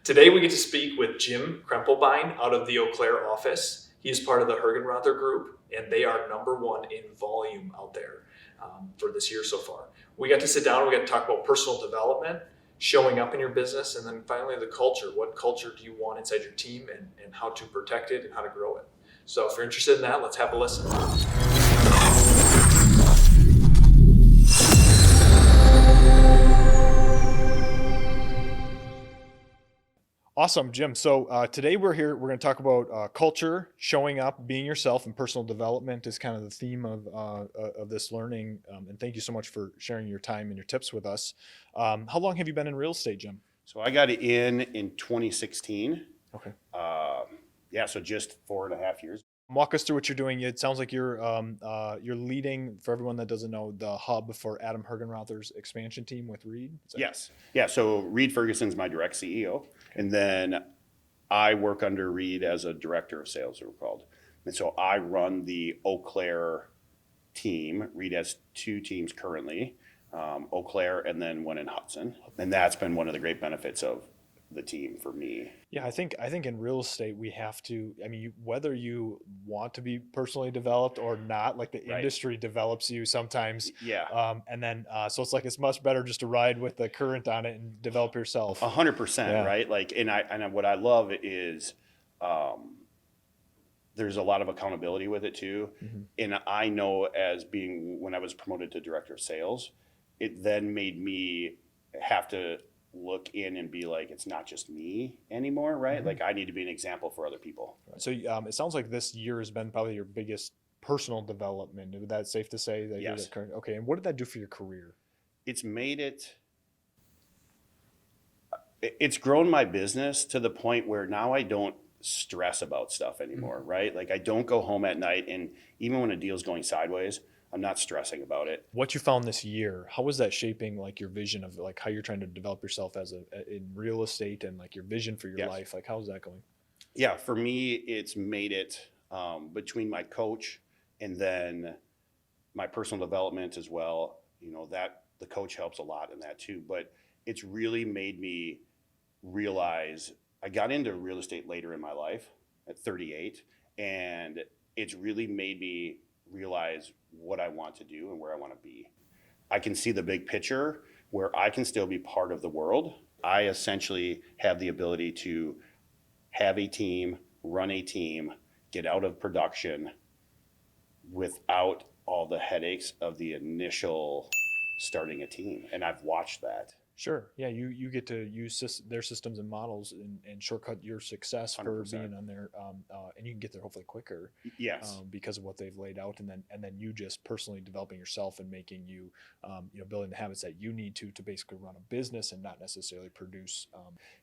Today we get to speak with Jim Krimelbein out of the Eau Claire office. He is part of the Hergenrother group, and they are #1 in volume out there for this year so far. We got to sit down, we got to talk about personal development, showing up in your business, and then finally the culture. What culture do you want inside your team, and how to protect it and how to grow it? So if you're interested in that, let's have a listen. Awesome, Jim. So today we're going to talk about culture, showing up, being yourself, and personal development is kind of the theme of this learning. And thank you so much for sharing your time and your tips with us. How long have you been in real estate, Jim? So I got in 2016. Okay. So just 4.5 years. Walk us through what you're doing. It sounds like you're leading, for everyone that doesn't know, the hub for Adam Hergenrother's expansion team with Reed. Yes. Yeah. So Reed Ferguson's my direct CEO. Okay. And then I work under Reed as a director of sales, we're called. And so I run the Eau Claire team. Reed has 2 teams currently, Eau Claire and then one in Hudson. And that's been one of the great benefits of the team for me. Yeah, I think in real estate we have to, whether you want to be personally developed or not, like the industry develops you sometimes. Yeah. And then so it's like it's much better just to ride with the current on it and develop yourself. 100%, right? Like, and what I love is there's a lot of accountability with it too. Mm-hmm. And I know when I was promoted to director of sales, it then made me have to look in and be like, it's not just me anymore, right? Mm-hmm. Like I need to be an example for other people. So it sounds like this year has been probably your biggest personal development. Is that safe to say? That yes. Okay. And what did that do for your career? It's grown my business to the point where now I don't stress about stuff anymore, mm-hmm. right? Like I don't go home at night, and even when a deal's going sideways, I'm not stressing about it. What you found this year, how was that shaping like your vision of like how you're trying to develop yourself in real estate and like your vision for your yes. life? Like how's that going? Yeah, for me, it's made it between my coach and then my personal development as well. That the coach helps a lot in that too, but it's really made me realize I got into real estate later in my life at 38, and it's really made me realize what I want to do and where I want to be. I can see the big picture where I can still be part of the world. I essentially have the ability to have a team, run a team, get out of production without all the headaches of the initial starting a team. And I've watched that. Sure. Yeah, you get to use their systems and models and shortcut your success 100%. For being on there, and you can get there hopefully quicker. Yes. Because of what they've laid out, and then you just personally developing yourself and making you, building the habits that you need to basically run a business and not necessarily produce.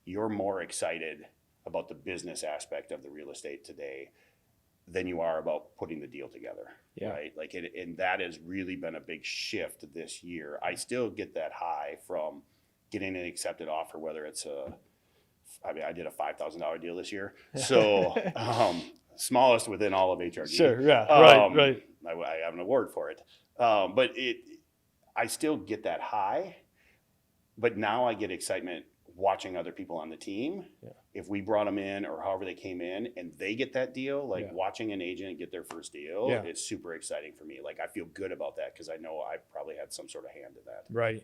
You're more excited about the business aspect of the real estate today than you are about putting the deal together. Yeah. Right. Like and that has really been a big shift this year. I still get that high from getting an accepted offer, whether it's I did a $5,000 deal this year. So smallest within all of HRG. Sure. Yeah. Right. I have an award for it. But I still get that high, but now I get excitement watching other people on the team. Yeah. If we brought them in or however they came in and they get that deal, watching an agent get their first deal, it's super exciting for me. Like I feel good about that because I know I probably had some sort of hand in that. Right.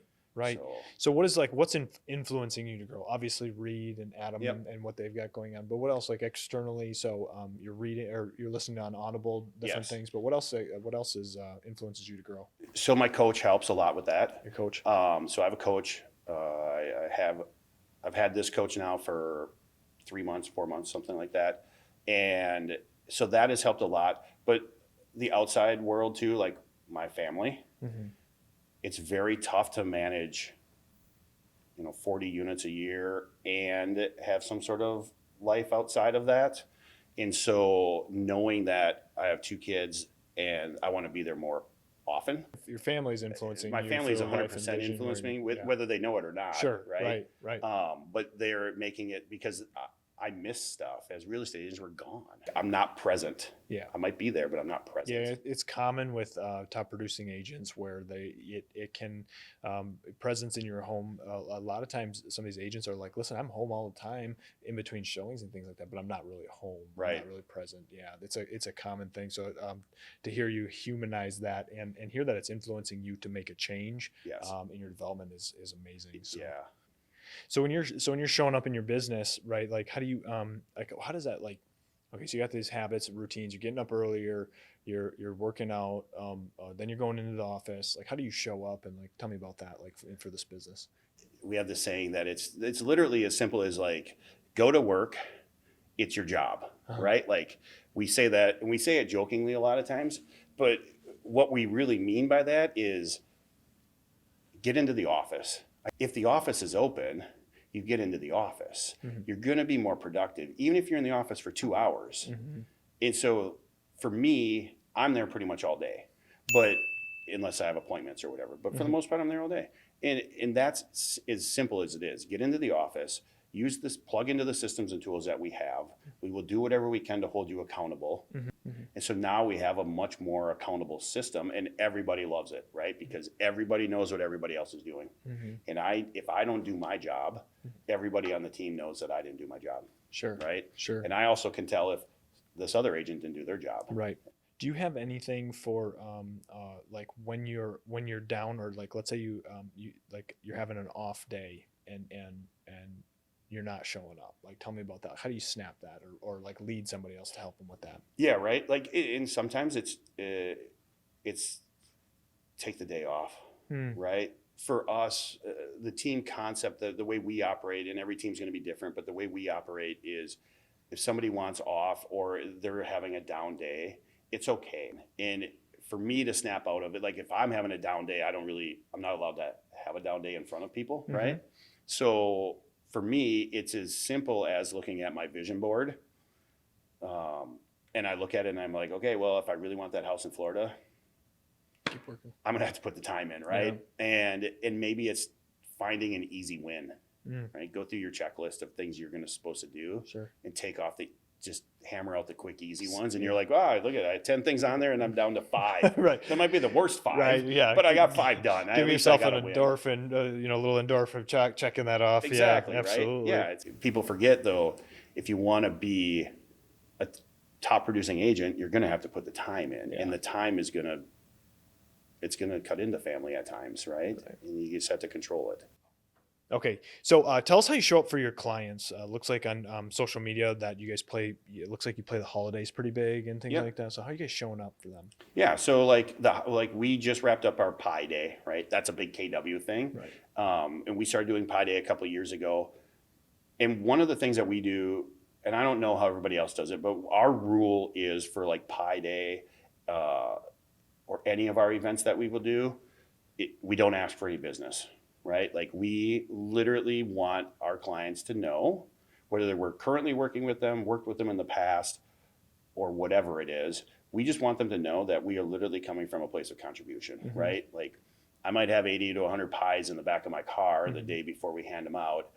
So what's influencing you to grow? Obviously Reed and Adam and what they've got going on, but what else like externally? So you're reading or you're listening on Audible, different things, but what else is influences you to grow? So my coach helps a lot with that. Your coach? So I have a coach. I've had this coach now for 3 months, 4 months, something like that. And so that has helped a lot, but the outside world too, like my family, mm-hmm. It's very tough to manage, 40 units a year and have some sort of life outside of that. And so knowing that I have 2 kids and I want to be there more often. Your family's influencing my family's 100% influencing me whether they know it or not. Sure. Right. Right. But they're making it because I miss stuff. As real estate agents, we're gone. I'm not present. Yeah. I might be there, but I'm not present. Yeah, it's common with top producing agents where it can presence in your home. A lot of times, some of these agents are like, "Listen, I'm home all the time in between showings and things like that, but I'm not really home. Right. I'm not really present." Yeah, it's a common thing. So to hear you humanize that and hear that it's influencing you to make a change Yes. in your development is amazing. So. Yeah. So when you're showing up in your business, right? Like how do you like how does that like okay, so you got these habits, routines, you're getting up earlier, you're working out, then you're going into the office. Like how do you show up and like tell me about that like for this business? We have this saying that it's literally as simple as like go to work, it's your job, right? Like we say that and we say it jokingly a lot of times, but what we really mean by that is get into the office. If the office is open, you get into the office. Mm-hmm. You're going to be more productive, even if you're in the office for 2 hours. Mm-hmm. And so for me, I'm there pretty much all day, but unless I have appointments or whatever, but for the most part, I'm there all day. And that's as simple as it is. Get into the office, use this, plug into the systems and tools that we have. We will do whatever we can to hold you accountable. Mm-hmm. And so now we have a much more accountable system and everybody loves it, right? Because everybody knows what everybody else is doing. Mm-hmm. And if I don't do my job, everybody on the team knows that I didn't do my job. Sure. Right. Sure. And I also can tell if this other agent didn't do their job. Right. Do you have anything for like when you're down or like let's say you like you're having an off day and you're not showing up? Like tell me about that. How do you snap that or like lead somebody else to help them with that? Yeah, right. Like and sometimes it's take the day off, right? For us, the team concept, the way we operate, and every team's going to be different, but the way we operate is if somebody wants off or they're having a down day, it's okay. And for me to snap out of it, like if I'm having a down day, I'm not allowed to have a down day in front of people, right? So for me, it's as simple as looking at my vision board. And I look at it and I'm like, okay, well, if I really want that house in Florida, Keep working. I'm going to have to put the time in, right? Yeah. And maybe it's finding an easy win, right? Go through your checklist of things you're supposed to do and take off just hammer out the quick, easy ones. And you're like, wow, look at that. I had 10 things on there and I'm down to 5. Right. That might be the worst 5, right, yeah. But I got 5 done. Give yourself an endorphin, a little endorphin checking that off. Exactly, yeah, absolutely. Right? Yeah. People forget though, if you want to be a top producing agent, you're going to have to put the time in, and the time is it's going to cut into family at times, right? And you just have to control it. Okay, so tell us how you show up for your clients. Looks like on social media that you guys play. It looks like you play the holidays pretty big and things like that. So how are you guys showing up for them? Yeah, so like we just wrapped up our Pie Day, right? That's a big KW thing, right? And we started doing Pie Day a couple of years ago. And one of the things that we do, and I don't know how everybody else does it, but our rule is for like Pie Day or any of our events that we will do, we don't ask for any business. Right? Like we literally want our clients to know whether we're currently working with them, worked with them in the past, or whatever it is. We just want them to know that we are literally coming from a place of contribution, right? Like I might have 80 to 100 pies in the back of my car the day before we hand them out.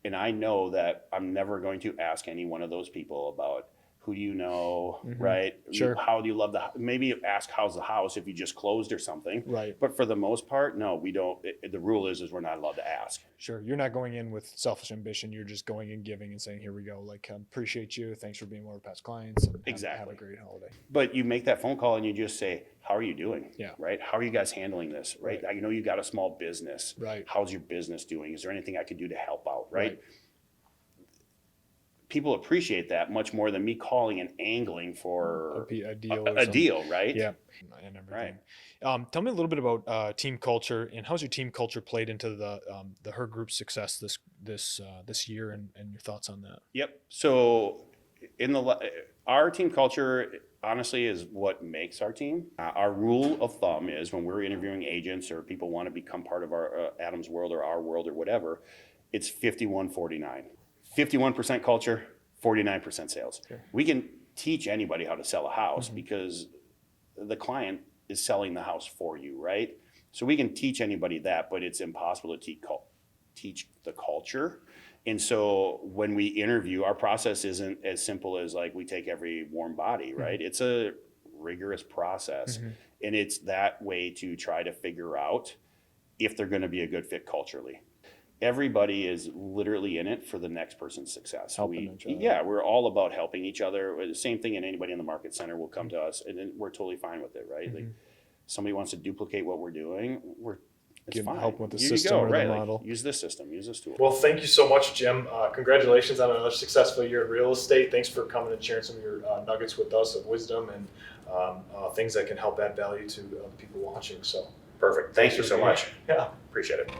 And I know that I'm never going to ask any one of those people about who do you know, right? Sure. How do you love maybe ask how's the house if you just closed or something. Right. But for the most part, no, we don't. The rule is we're not allowed to ask. Sure. You're not going in with selfish ambition. You're just going and giving and saying, here we go. Like, appreciate you. Thanks for being one of our past clients. And Exactly. Have a great holiday. But you make that phone call and you just say, how are you doing? Yeah. Right? How are you guys handling this? Right? I know you got a small business. Right. How's your business doing? Is there anything I could do to help out? Right? People appreciate that much more than me calling and angling for a deal. A deal, right? Yeah, and everything. Right. Tell me a little bit about team culture and how's your team culture played into the Her Group's success this year, and your thoughts on that. Yep. So our team culture honestly is what makes our team. Our rule of thumb is when we're interviewing agents or people want to become part of our Adam's world or our world or whatever, it's 51-49. 51% culture, 49% sales. Okay. We can teach anybody how to sell a house because the client is selling the house for you, right? So we can teach anybody that, but it's impossible to teach the culture. And so when we interview, our process isn't as simple as like we take every warm body, right? It's a rigorous process. And it's that way to try to figure out if they're going to be a good fit culturally. Everybody is literally in it for the next person's success. Helping each other. Yeah, we're all about helping each other. The same thing, and anybody in the market center will come to us, and then we're totally fine with it, right? Like somebody wants to duplicate what we're doing, it's fine. Help with the Here system you go, or right? the Like, model. use this system, use this tool. Well, thank you so much, Jim. Congratulations on another successful year in real estate. Thanks for coming and sharing some of your nuggets with us of wisdom and things that can help add value to the people watching. So Perfect. Thank you so much. Yeah. Appreciate it.